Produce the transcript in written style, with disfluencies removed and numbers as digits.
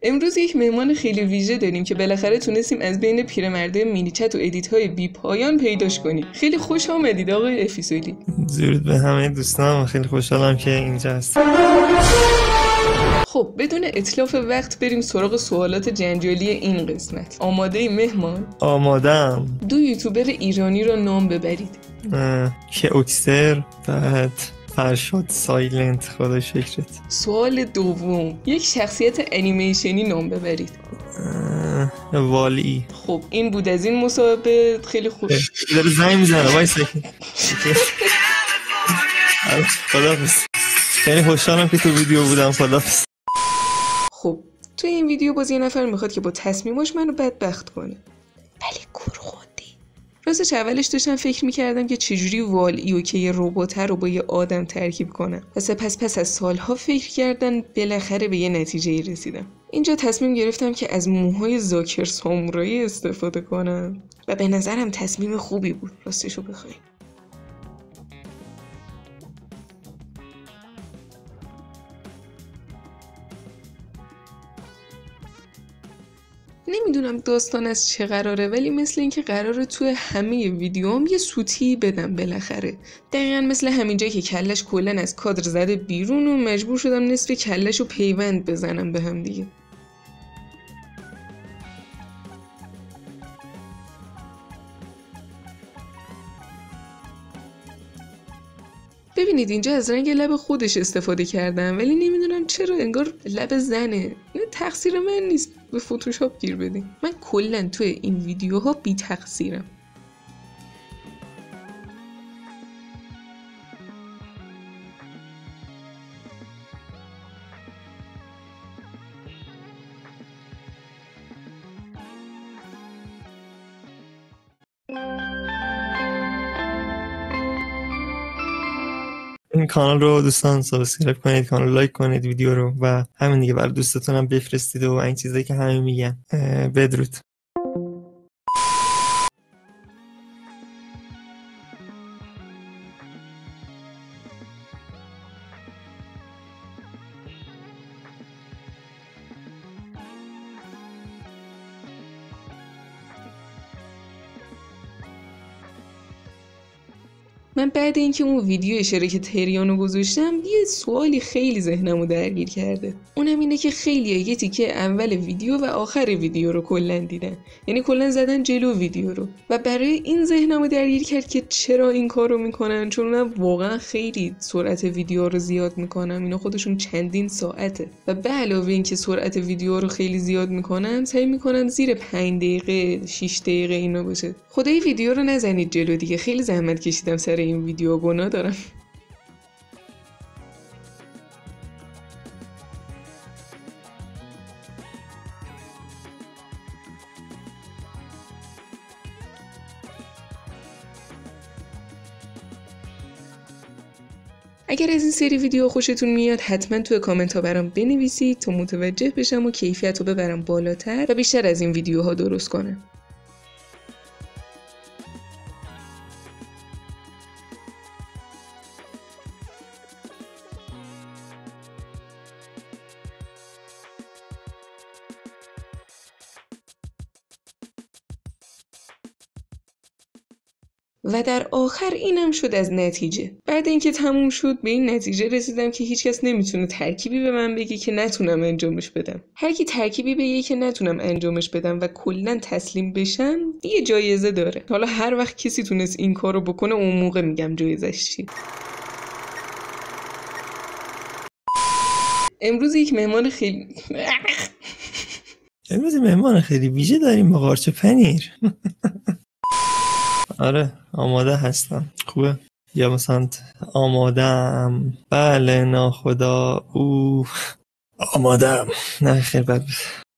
امروز یک مهمان خیلی ویژه داریم که بالاخره تونستیم از بین پیرمرده مینیچت و ادیت‌های بی پایان پیداش کنیم. خیلی خوش آمدید آقای افیسویلی. درود به همه دوستان، خیلی خوشحالم که اینجا هستم. خب بدون اتلاف وقت بریم سراغ سوالات جنجالی این قسمت. آماده ای مهمان؟ آمادم. 2 یوتیوبر ایرانی را نام ببرید. که اکسر، بعد فرشاد سایلنت، خدا شکرت. سوال دوم، یک شخصیت انیمیشنی نام ببرید. والی. خب این بود از این مسابقه. خیلی خوب. داره زنگ میزنه، وای سکن. خداحافظ. خیلی خوشحالم که تو ویدیو بودم. خداحافظ. خب تو این ویدیو باز یه نفر میخواد که با تصمیماش منو بدبخت کنه. ولی کورخوندی. راستش اولش داشتم فکر میکردم که چجوری وال-ای که یه ربات رو با یه آدم ترکیب کنم و سپس پس از سالها فکر کردن بالاخره به یه نتیجه رسیدم. اینجا تصمیم گرفتم که از موهای زاکر سامورایی استفاده کنم و به نظرم تصمیم خوبی بود راستشو بخوای. نمیدونم داستان از چه قراره، ولی مثل اینکه قراره توی همه ویدیوام یه سوتی بدم بالاخره. دقیقا مثل همینجایی که کلش کلن از کادر زده بیرون و مجبور شدم نصف کلش رو پیوند بزنم به هم دیگه. ببینید اینجا از رنگ لب خودش استفاده کردم، ولی نمیدونم چرا انگار لب زنه. این تقصیر من نیست، به فتوشاپ گیر بدین. من کلا توی این ویدیوها بی تقصیرم. این کانال رو دوستان سابسکرایب کنید، کانال لایک کنید ویدیو رو و همین دیگه برای دوستاتون هم بفرستید و این چیزایی که همه میگن. بدرود. من بعد اینکه اون ویدیو شرکت تریانو گذاشتم یه سوالی خیلی ذهنمو درگیر کرده. اونم اینه که خیلی‌ها یه تیکه اول ویدیو و آخر ویدیو رو کلاً دیدن، یعنی کلاً زدن جلو ویدیو رو، و برای این ذهنمو درگیر کرد که چرا این کارو میکنن، چون اونم واقعا خیلی سرعت ویدیو رو زیاد میکنن. اینا خودشون چندین ساعته و به علاوه اینکه سرعت ویدیو رو خیلی زیاد میکنن سعی میکنن زیر 5 دقیقه 6 دقیقه اینا باشه. خدای ویدیو رو نزنید جلو دیگه، خیلی زحمت کشیدم سر این ویدیو، گناه دارم. اگر از این سری ویدیو خوشتون میاد حتما توی کامنت ها برام بنویسید تا متوجه بشم و کیفیت رو ببرم بالاتر و بیشتر از این ویدیوها درست کنم. و در آخر اینم شد از نتیجه. بعد اینکه تموم شد به این نتیجه رسیدم که هیچکس نمیتونه ترکیبی به من بگه که نتونم انجامش بدم. هر کی ترکیبی بگه که نتونم انجامش بدم و کلا تسلیم بشم یه جایزه داره. حالا هر وقت کسی تونست این کارو بکنه اون موقع میگم جایزش چیه. امروز یک مهمان خیلی ویژه داریم با قارچ پنیر. آره آماده هستم. خوبه؟ یا مثلا آمادم. بله ناخدا. آمادم. نه خیلی بد.